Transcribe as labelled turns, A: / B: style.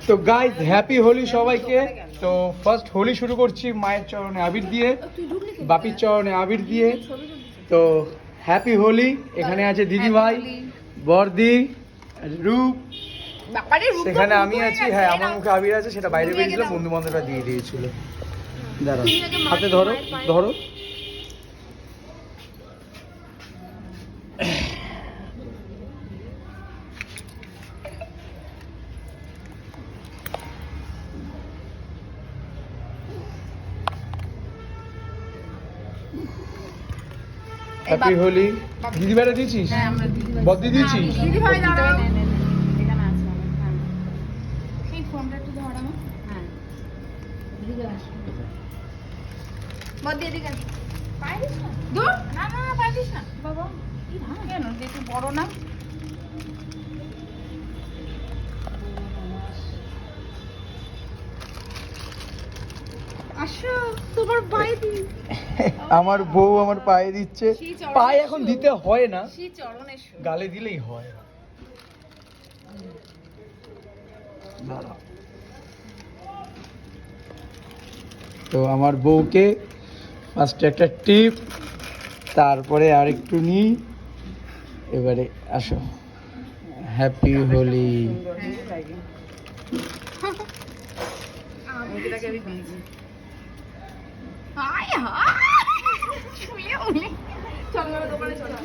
A: তো guys happy Holi সবাইকে। তো ফার্স্ট হোলি শুরু করছি মায়ের চরণে আবির দিয়ে, বাপির চরণে আবির দিয়ে। তো হ্যাপি হোলি। এখানে আছে দিদি ভাই, বর্দি, রূপ, সেখানে আমি আছি। হ্যাঁ, আমার মুখে আবির আছে, সেটা বাইরে বেরিয়েছিল, বন্ধু বান্ধবরা দিয়ে দিয়েছিল। দাঁড়াও, হাতে ধরো ধরো। হ্যাপি হোলি। দিদি ভাইরা দিয়েছিস? বদ্দি দিয়েছিস?
B: দিদি ভাই দাঁড়াও, এখানে আছে। হ্যাঁ, এই ফোনটা একটু ধরো। হ্যাঁ, দিদি আসো। বদ্দি এদিকে আসো। পারিস না? দূর না না না, পারিস না বাবা। কি না কেন, একটু বড় না। আসো, তোমার পায়ে দি।
A: আমার বউ আমার পায়ে দিচ্ছে। পায়ে এখন দিতে হয় না,
B: সেই চরণে
A: গালে দিলেই হয়। তো আমার বউকে ফার্স্টে একটা টিপ, তারপরে আরেকটু নিই। এবারে আসো, হ্যাপি হোলি।
B: চলো দোকানে চলো।